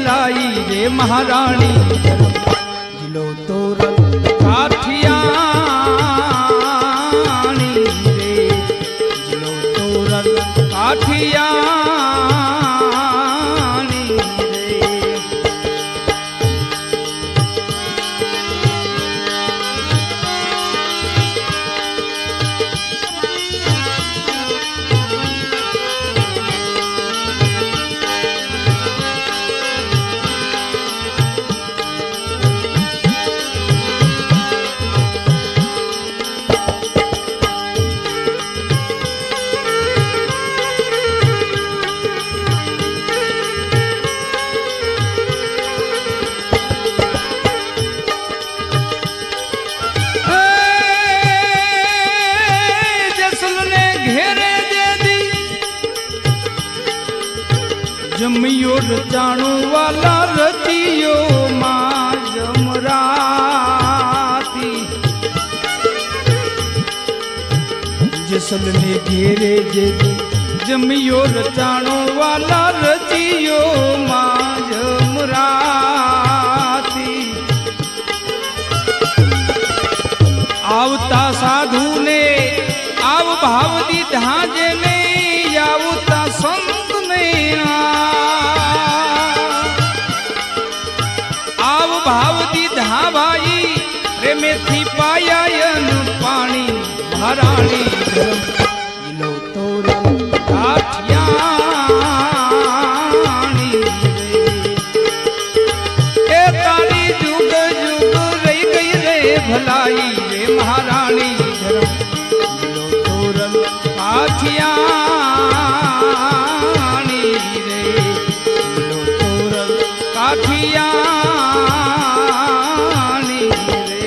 भलाई रे महारानी जिलो तोरल काठियाणी रे जिलो तोरल काठियाणी रे। जमियो रचाणु वाला रचियो मां जमराती जसल ने घेरे जेदी जमियो रचाणु वाला रचियो मां जमराती। आवता साधु ने आव भाव दी धाजे ने आवता संत ने आव भाव दी धा भाई रे मेथी पायायन पानी महारानी जिलो तोरल काठियाणी रे ए तारी जुग जुग रही गई रे भलाई रे महारानी जिलो तोरल काठियाणी रे जिलो तोरल काठियाणी रे।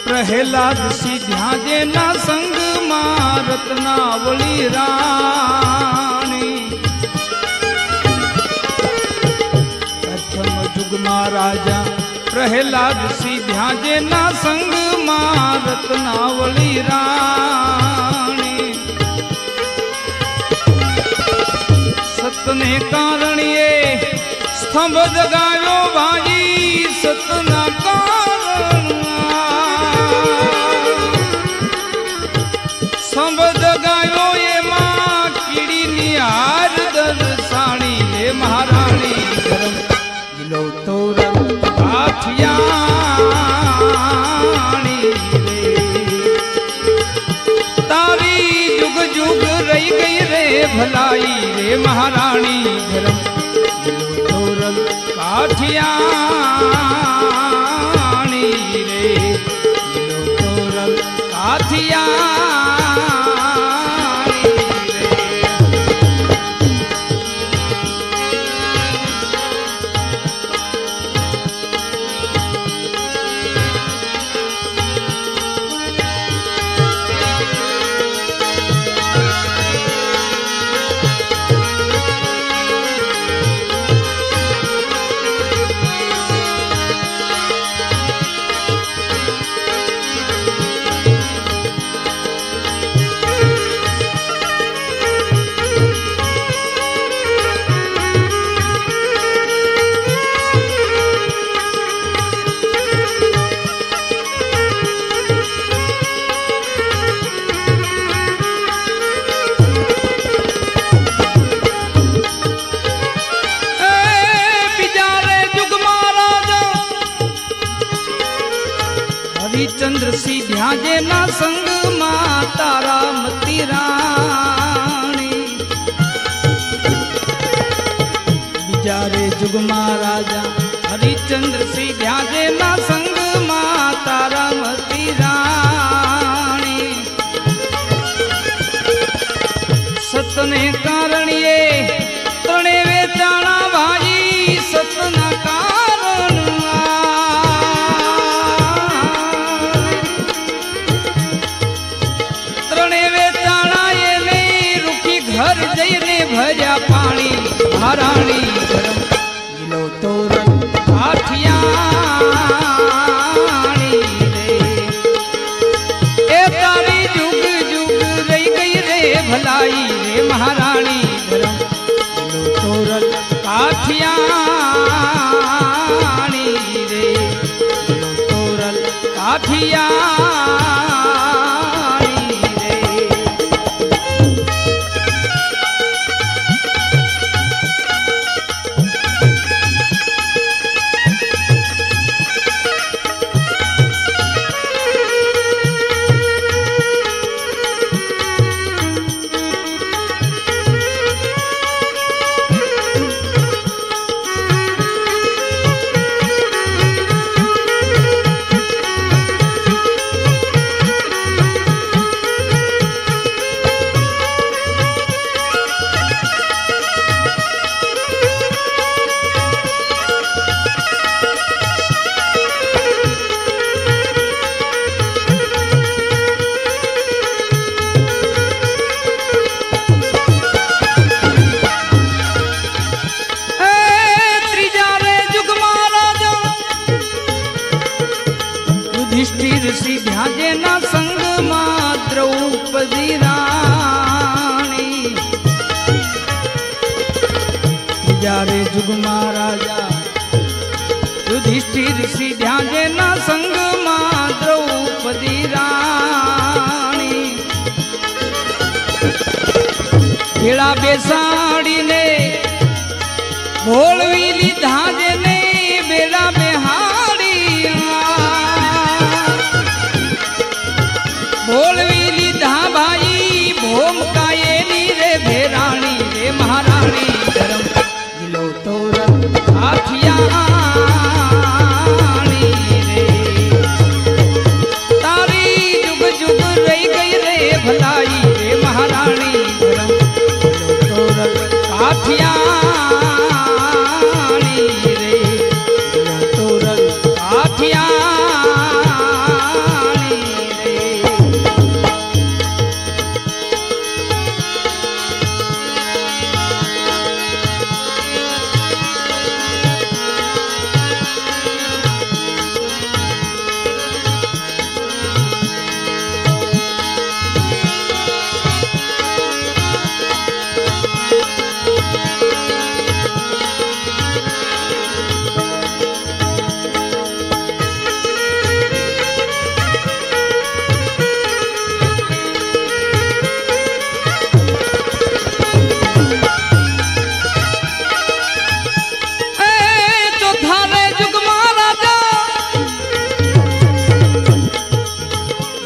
प्रहलाद सीध्या जे ना संग मां रत्नावली रानी प्रथम जुग मां राजा प्रहलाद सीध्या जे ना संग मां रत्नावली रानी सतने कारणिए स्तंभ जगायो भाई सतना कारण संबद गायो ये मां कीड़ी निहार दर्शानी रे महारानी जिलो तोरल काठियाणी रे तारी जुग जुग रही गई रे भलाई रे महारानी जिलो तोरल काठियाणी रे जिलो तोरल काठियाणी। चंद्र सीध्या जे ना संग मां तारा मती रानी જ્યારે જુગમાં રાજા હરિચંદ્ર સિંહ ધ્યાજેના સંગમાં તારામતી રાણી સતને કારણીએ ત્રણે વેચાણા ભાઈ સતના કારણ ત્રણે વેચાણા એને રૂકી ઘર જઈને ભર્યા પાણી મહારાણી ગરમ ગીલો તોરણ કાઠિયાણી રે એ તારી જુગ જુગ રહી ગઈ રે ભલાઈ રે મહારાણી ગરમ ગીલો તોરણ કાઠિયાણી રે ગીલો તોરણ કાઠિયાણી રે યુધિષ્ઠિર સિંહ ધ્યાજેના સંગમાં દ્રૌપદી રાણી જ્યારે જુગમાં રાજા યુધિષ્ઠિર સિંહ ધ્યાજેના સંગમાં દ્રૌપદી રાણી ભેળા બેસાડીને ભોળવી લીધા જેને બેલા બેહાડી બોલવી લીધા ભાઈ ભોમકાયેલી રે ભેરાણી રે મહારાણી ગરમ ગીલો તોરણ કાઠિયાણી રે તારી જુગ જુગ રહી ગઈ રે ભલાઈ રે મહારાણી ગરમ ગીલો તોરણ કાઠિયાણી રે ગીલો તોરણ કાઠિયાણી રે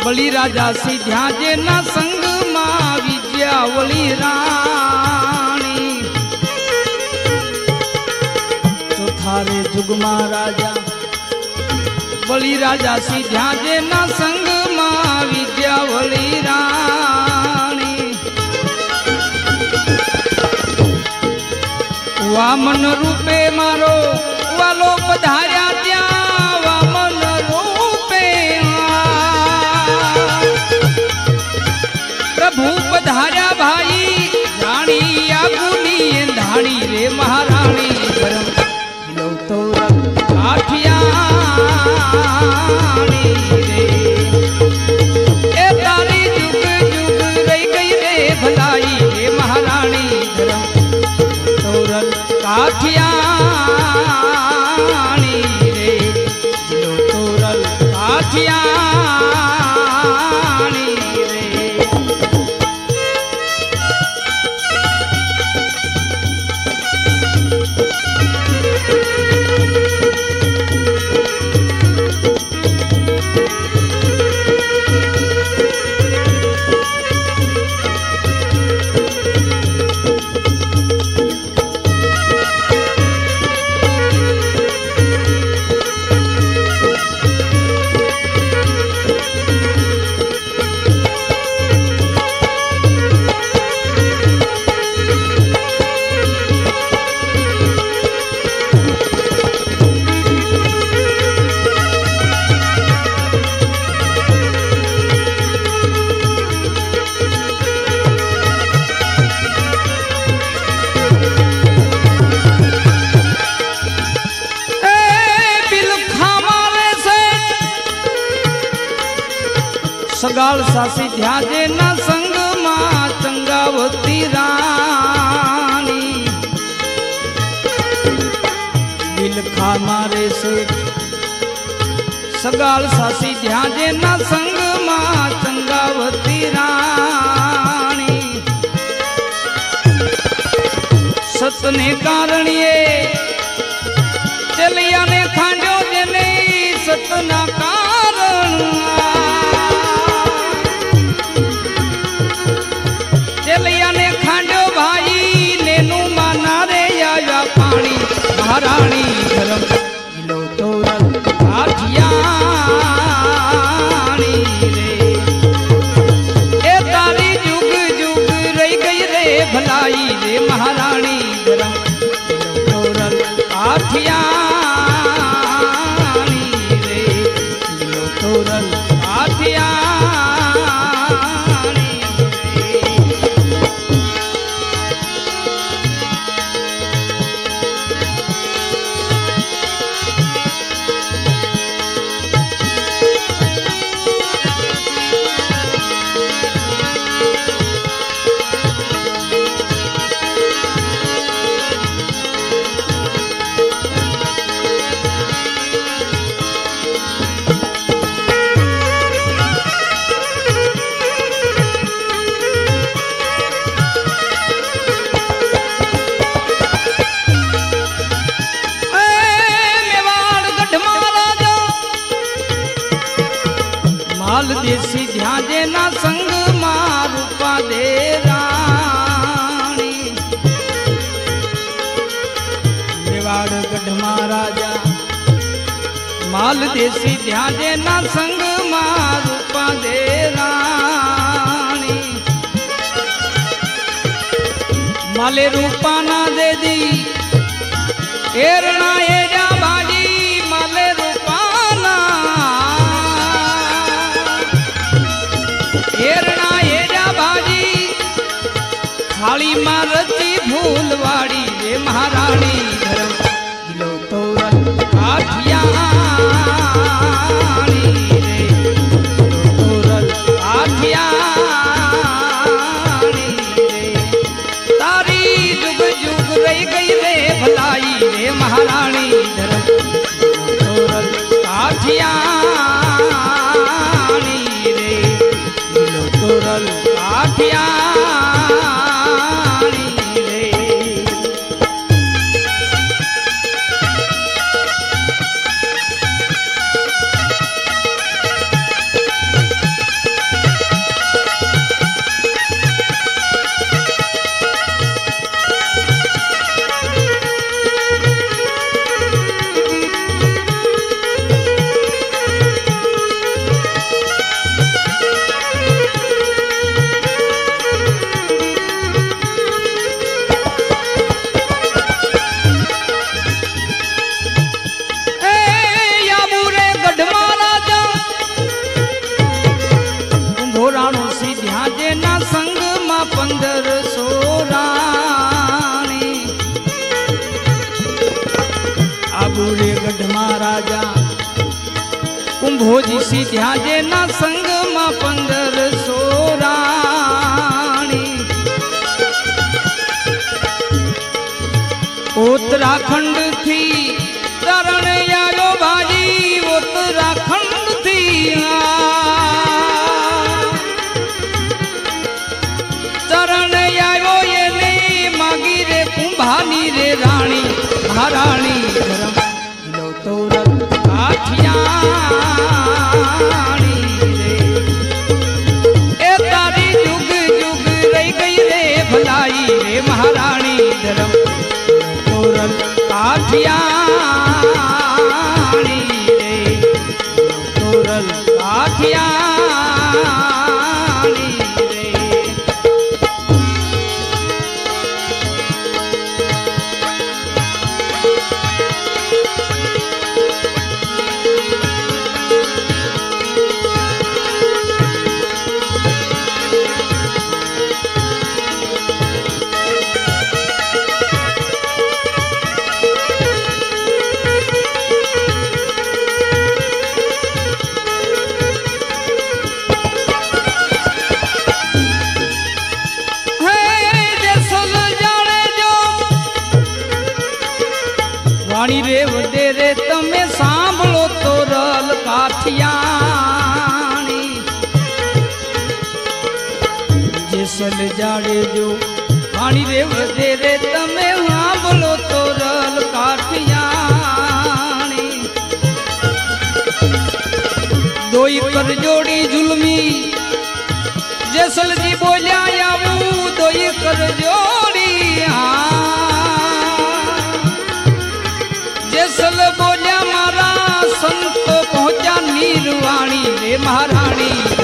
વળી રાજા સિંહ ધ્યાજેના સંગમાં વિજયા વળી રાણી ચોથારે જુગમાં રાજા વળી રાજા સિંહ ધ્યાજેના સંગમાં વિજયા વળી રાણી વામન રૂપે મારો વાલો પધાર્યા ત્યાં વામન રૂપે પ્રભુ પધાર્યા ભાઈ રાણી આગુની ધાણી રે મહારાણી ગરમ ગીલો તોરણ કાઠિયાણી રે એ તારી જુગ જુગ રહી ગઈ રે ભલાઈ રે મહારાણી ગરમ તોરણ કાઠિયાણી રે ગીલો તોરણ કાઠિયાણી રે સગાળ સાસી ધ્યાજે ના સંગમાં ચંગાવતી રાણી દિલખા મારે છે સગાળ સાસી ધ્યાજે ના સંગમાં ચંગાવતી રાણી સતને કારણીએ ચલિયાને ખાંડ્યો જેને સતના કારણ ચલિયાને ખાંડ્યો ભાઈ નેનું માના રે આવ્યા પાણી મહારાણી ધરમ લો તોરલ કાઠિયાણી રે એ તારી જુગ જુગ રહી ગઈ રે ભલાઈ રે મહારાણી ધરમ લો તોરલ કાઠિયાણી રે લો તોરલ કાઠિયાણી માલ દેશી ધ્યાજે ના સંગ માં રૂપા દે રાણી મેવાડ ગઢમાં રાજા માલ દેશી ધ્યાજે ના સંગ માં રૂપા દે રાણી માલે રૂપા ના દે દી એરણા એજા ભાજી માલે એરણા એજા ભાજી થાળી માં રચી ફૂલવાડી રે મહારાણી ધરમ લો તોરલ કાઠિયાણી રે લો તોરલ કાઠિયાણી રે તારી જુગ જુગ રહી ગઈ રે ભલાઈ રે મહારાણી ધરમ લો તોરલ કાઠિયાણી રે તોરલ કાઠિયાણી રે ના સંગમાં 1500 રાણી આબુરે ગઢમાં રાજા કુંભોજી સીધ્યાજે ના સંગમાં 1500 રાણી ઉત્તરાખંડ થી ચરણ આવ્યો ભાજી ઉત્તરાખંડ થી ચરણ આવ્યો એને માગી રે કુંભાની રે રાણી મહારાણી ધરમ લો તોરલ કાઠિયાણી રે એ તારી જુગ જુગ રહી ગઈ રે ભલાઈ રે મહારાણી ધરમ તોરલ કાઠિયાણી રે તોરલ કાઠિયાણી રે વાણી રે વધેરે તમે સાંભળો તો રલ કાઠિયાણી જેસલ જાડેજો વાણી રે વધેરે તમે સાંભળો તો રલ કાઠિયાણી દોઈ કર જોડી ઝુલમી જેસલજી બોલ્યા આવું દોઈ કર જોડી જેસલ બોલ્યા મારા સંતો પહોંચ્યા નીરવાણી રે મહારાણી